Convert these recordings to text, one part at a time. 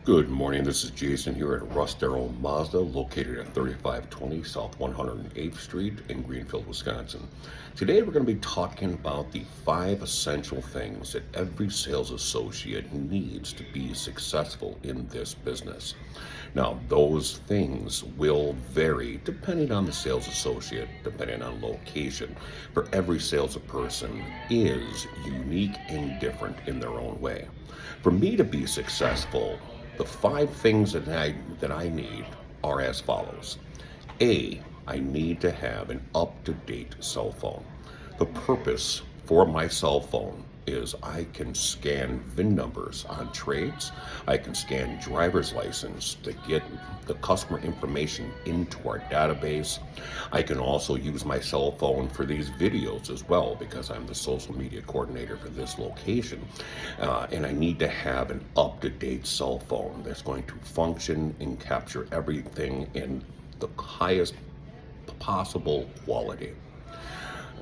Good morning. This is Jason here at Russ Darrow Mazda, located at 3520 South 108th Street in Greenfield, Wisconsin. Today we're going to be talking about the 5 essential things that every sales associate needs to be successful in this business. Now, those things will vary depending on the sales associate, depending on location. For every salesperson is unique and different in their own way. For me to be successful, the 5 things that I need are as follows. I need to have an up-to-date cell phone. The purpose for my cell phone is I can scan VIN numbers on trades. I can scan driver's license to get the customer information into our database. I can also use my cell phone for these videos as well because I'm the social media coordinator for this location. And I need to have an up-to-date cell phone that's going to function and capture everything in the highest possible quality.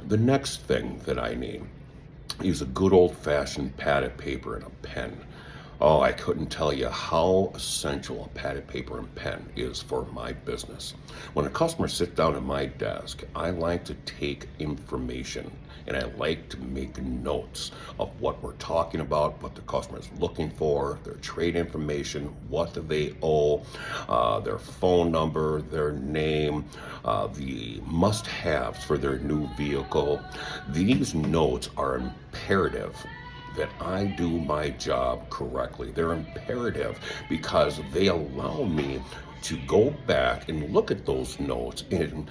The next thing that I need is a good old-fashioned pad of paper and a pen. Oh, I couldn't tell you how essential a pad of paper and pen is for my business. When a customer sits down at my desk, I like to take information and I like to make notes of what we're talking about, what the customer is looking for, their trade information, what do they owe, their phone number, their name, the must-haves for their new vehicle. These notes are imperative that I do my job correctly. They're imperative because they allow me to go back and look at those notes and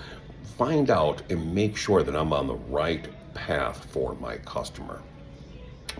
find out and make sure that I'm on the right path for my customer.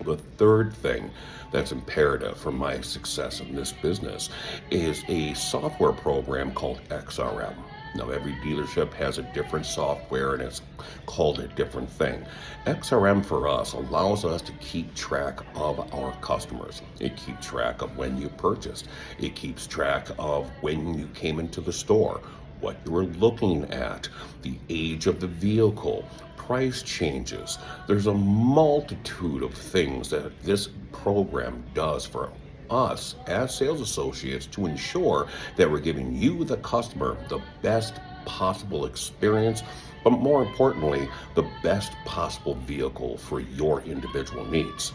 The third thing that's imperative for my success in this business is a software program called XRM. Now, every dealership has a different software and it's called a different thing. XRM for us allows us to keep track of our customers. It keeps track of when you purchased. It keeps track of when you came into the store, what you were looking at, the age of the vehicle, price changes. There's a multitude of things that this program does for us as sales associates to ensure that we're giving you, the customer, the best possible experience, but more importantly, the best possible vehicle for your individual needs.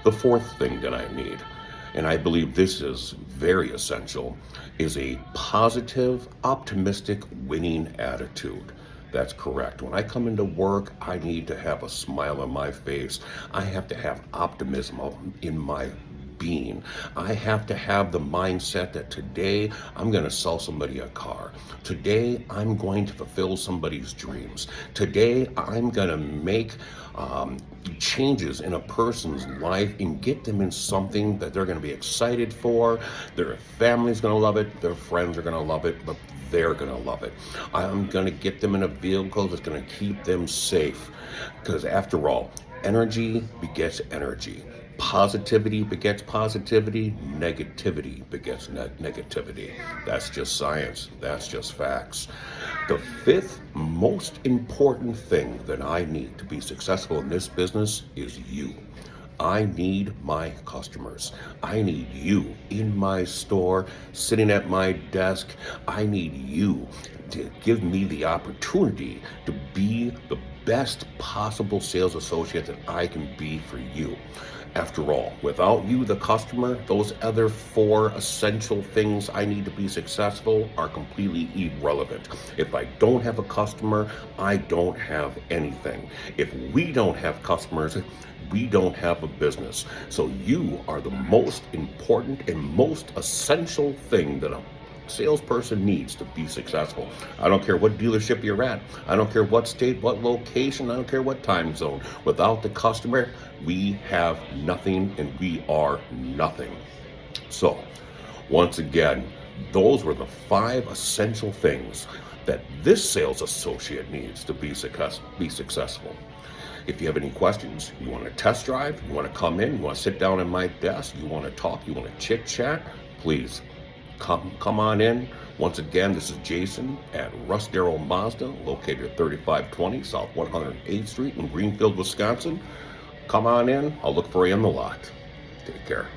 The fourth thing that I need, and I believe this is very essential, is a positive, optimistic, winning attitude. That's correct. When I come into work, I need to have a smile on my face. I have to have optimism in my being. I have to have the mindset that today I'm going to sell somebody a car. Today I'm going to fulfill somebody's dreams. Today I'm going to make changes in a person's life and get them in something that they're going to be excited for. Their family's going to love it. Their friends are going to love it, but they're going to love it. I'm going to get them in a vehicle that's going to keep them safe. Because after all, energy begets energy. Positivity begets positivity. Negativity begets negativity. That's just science. That's just facts. The fifth most important thing that I need to be successful in this business is you. I need my customers. I need you in my store, sitting at my desk. I need you to give me the opportunity to be the best possible sales associate that I can be for you. After all, without you, the customer, those other 4 essential things I need to be successful are completely irrelevant. If I don't have a customer, I don't have anything. If we don't have customers, we don't have a business. So you are the most important and most essential thing that a salesperson needs to be successful. I don't care what dealership you're at. I don't care what state, what location. I don't care what time zone. Without the customer, we have nothing and we are nothing. So, once again, those were the 5 essential things that this sales associate needs to be successful. If you have any questions, you want to test drive, you want to come in, you want to sit down at my desk, you want to talk, you want to chit chat, please come on in. Once again, this is Jason at Russ Darrow Mazda, located at 3520 South 108th Street in Greenfield, Wisconsin. Come on in. I'll look for you in the lot. Take care.